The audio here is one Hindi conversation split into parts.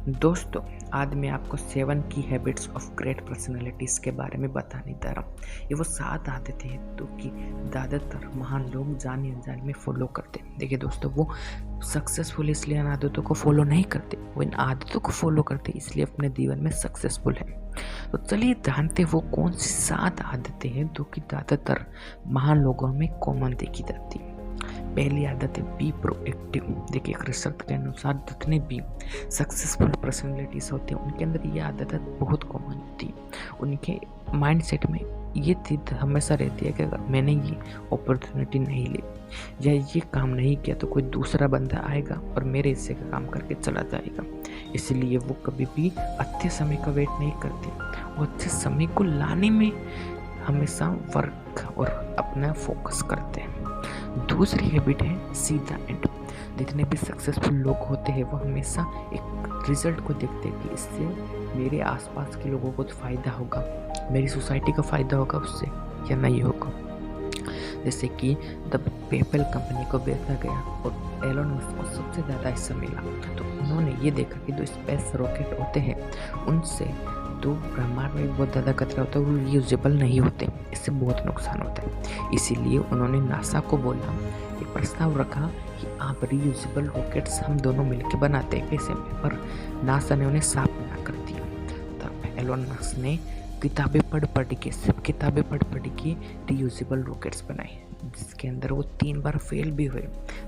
दोस्तों, आज मैं आपको 7 की हैबिट्स ऑफ ग्रेट पर्सनालिटीज़ के बारे में बताने जा रहा हूँ। ये वो 7 आदतें हैं जो कि ज़्यादातर महान लोग जाने अनजाने में फॉलो करते हैं। देखिए दोस्तों, वो सक्सेसफुल इसलिए इन आदतों को फॉलो नहीं करते, वो इन आदतों को फॉलो करते इसलिए अपने जीवन में सक्सेसफुल है। तो चलिए जानते हैं वो कौन सी 7 आदतें हैं जो कि ज़्यादातर महान लोगों में कॉमन देखी जाती है। पहली आदत है बी प्रोएक्टिव। देखिए, एक रिसर्च के अनुसार जितने भी सक्सेसफुल पर्सनैलिटीज होते हैं उनके अंदर ये आदत बहुत कॉमन होती है। उनके माइंडसेट में ये चीज़ हमेशा रहती है कि अगर मैंने ये अपॉर्चुनिटी नहीं ली या ये काम नहीं किया तो कोई दूसरा बंदा आएगा और मेरे हिस्से का काम करके चला जाएगा। इसलिए वो कभी भी अच्छे समय का वेट नहीं करते, वो अच्छे समय को लाने में हमेशा वर्क और अपना फोकस करते हैं। दूसरी हैबिट है सी द एंड। जितने भी सक्सेसफुल लोग होते हैं वो हमेशा एक रिजल्ट को देखते हैं कि इससे मेरे आसपास के लोगों को तो फ़ायदा होगा, मेरी सोसाइटी को फ़ायदा होगा उससे या नहीं होगा। जैसे कि जब पेपल कंपनी को बेचा गया और एलन मस्क को सबसे ज़्यादा हिस्सा मिला, तो उन्होंने ये देखा कि जो स्पेस रॉकेट होते हैं उनसे तो ब्रह्मांड में बहुत ज़्यादा कचरा होता है, वो रीयूजेबल नहीं होते, इससे बहुत नुकसान होता है। इसीलिए उन्होंने नासा को बोला, एक प्रस्ताव रखा कि आप रीयूजेबल रॉकेट्स हम दोनों मिलकर बनाते हैं पैसे में, पर नासा ने उन्हें साफ मना कर दिया। तब एलन मस्क ने किताबें सिर्फ किताबें पढ़ के रीयूजेबल रॉकेट्स बनाए, जिसके अंदर वो 3 बार फेल भी हुए,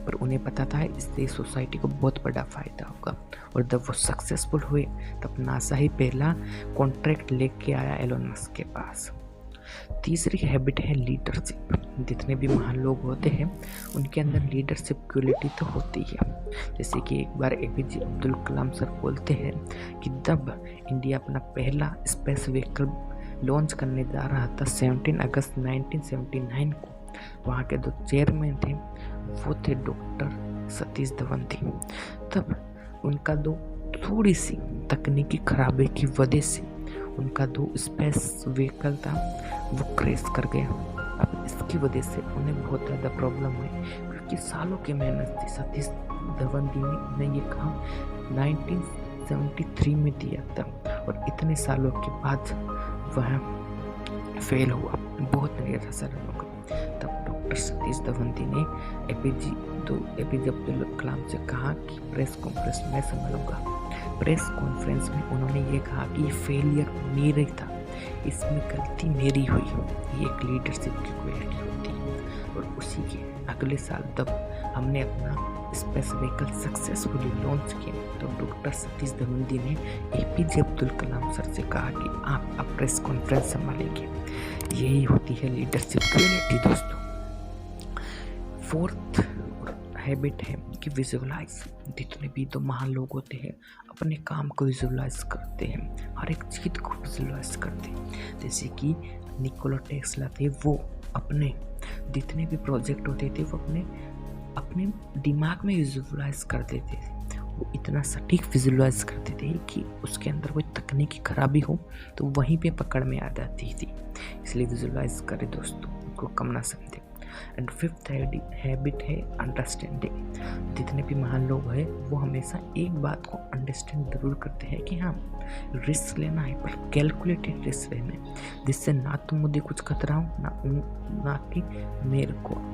पर उन्हें पता था इससे सोसाइटी को बहुत बड़ा फ़ायदा होगा। और जब वो सक्सेसफुल हुए तब नासा ही पहला कॉन्ट्रैक्ट लेके आया एलन मस्क के पास। तीसरी हैबिट है लीडरशिप। जितने भी महान लोग होते हैं उनके अंदर लीडरशिप क्वालिटी तो होती है। जैसे कि एक बार एपीजे अब्दुल कलाम सर बोलते हैं कि जब इंडिया अपना पहला स्पेस व्हीकल लॉन्च करने जा रहा था 17 अगस्त 1979 को, वहाँ के जो चेयरमैन थे वो थे डॉक्टर सतीश धवन थे। तब उनका दो थोड़ी सी तकनीकी खराबी की वजह से उनका जो स्पेस व्हीकल था वो क्रैश कर गया। अब इसकी वजह से उन्हें बहुत ज़्यादा प्रॉब्लम हुई, क्योंकि सालों की मेहनत थी। सतीश धवन जी ने उन्हें ये काम 1973 में दिया था और इतने सालों के बाद वह फेल हुआ, बहुत निराशा होगा। तब डॉक्टर सतीश धवन जी ने एपीजे अब्दुल कलाम से कहा कि प्रेस कॉन्फ्रेंस में संभालूंगा। प्रेस कॉन्फ्रेंस में उन्होंने ये कहा कि ये फेलियर मेरा ही था, इसमें गलती मेरी हुई। ये एक लीडरशिप की क्वालिटी होती है। और उसी के अगले साल जब हमने अपना स्पेस व्हीकल सक्सेसफुली लॉन्च किया तो डॉक्टर सतीश धवन जी ने एपीजे अब्दुल कलाम सर से कहा कि आप प्रेस कॉन्फ्रेंस संभालेंगे। यही होती है लीडरशिप क्वालिटी दोस्तों। फोर्थ हैबिट है कि विजुअलाइज। जितने भी तो महान लोग होते हैं अपने काम को विजुअलाइज करते हैं, हर एक चीज़ को विजुअलाइज करते हैं। जैसे कि निकोला टेस्ला थे, वो अपने जितने भी प्रोजेक्ट होते थे वो अपने दिमाग में विजुअलाइज कर देते थे। वो इतना सटीक विजुअलाइज करते थे कि उसके अंदर कोई तकनीकी खराबी हो तो वहीं पे पकड़ में आ जाती थी। इसलिए विजुअलाइज करें दोस्तों, उनको कम ना समझें। एंड फिफ्थ हैबिट है अंडरस्टैंडिंग। जितने भी महान लोग हैं वो हमेशा एक बात को अंडरस्टैंड जरूर करते हैं कि हाँ, रिस्क लेना है पर कैलकुलेटेड रिस्क लेना है, जिससे ना तो मुझे कुछ खतरा हो ना कि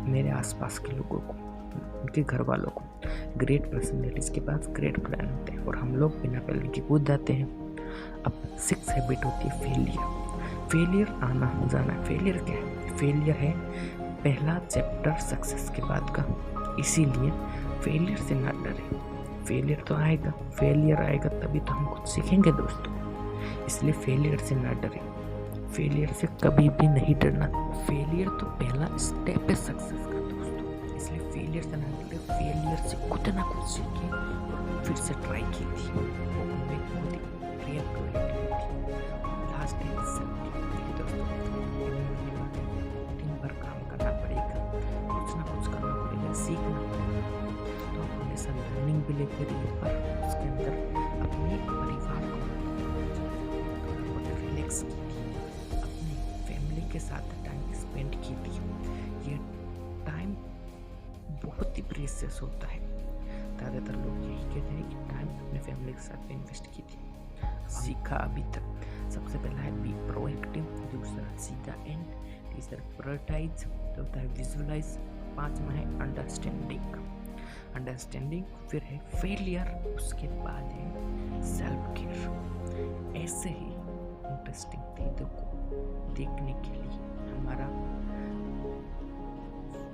मेरे आसपास के लोगों को, उनके घर वालों को। ग्रेट पर्सनैलिटीज के पास ग्रेट प्लान होते हैं और हम लोग बिना प्लान के कूद जाते हैं। अब 6 हैबिट होती है फेलियर आना जाना। फेलियर क्या है? फेलियर है पहला चैप्टर सक्सेस के बाद का, इसीलिए फेलियर से ना डरे। फेलियर तो आएगा, फेलियर आएगा तभी तो हम कुछ सीखेंगे दोस्तों। इसलिए फेलियर से ना डरे, फेलियर से कभी भी नहीं डरना। फेलियर तो पहला स्टेप है सक्सेस का दोस्तों, इसलिए फेलियर से ना डरे, फेलियर से कुछ ना कुछ सीखे और फिर से ट्राई कीजिए। वो हमें बहुत ही रियल क्वालिटी होती है। लास्ट है दोस्तों, दिन भर काम करना पड़ेगा, कुछ ना कुछ करना पड़ेगा, सीखना पड़ेगा। तो आप हमेशा लर्निंग भी लेते रहिए, पर उसके अंदर अपने परिवार को थोड़ा बहुत रिलैक्स कीजिए, अपने फैमिली के साथ टाइम स्पेंड कीजिए। ये टाइम बहुत ही प्रीशियस होता है। ज़्यादातर लोग यही कहते हैं कि टाइम अपने फैमिली के साथ इन्वेस्ट की थी। सीखा अभी तक, सबसे पहला है बी प्रोएक्टिव, दूसरा सी द एंड, तीसरा प्रायोरिटाइज, चौथा है विजुअलाइज, पांचवा है अंडरस्टैंडिंग। फिर है फेलियर, उसके बाद है सेल्फ केयर। ऐसे ही इंटरेस्टिंग चीज़ों को देखने के लिए हमारा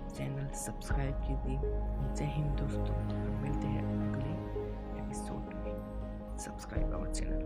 चैनल सब्सक्राइब कीजिए। जय हिंद दोस्तों, मिलते हैं अगले एपिसोड में। Subscribe our channel.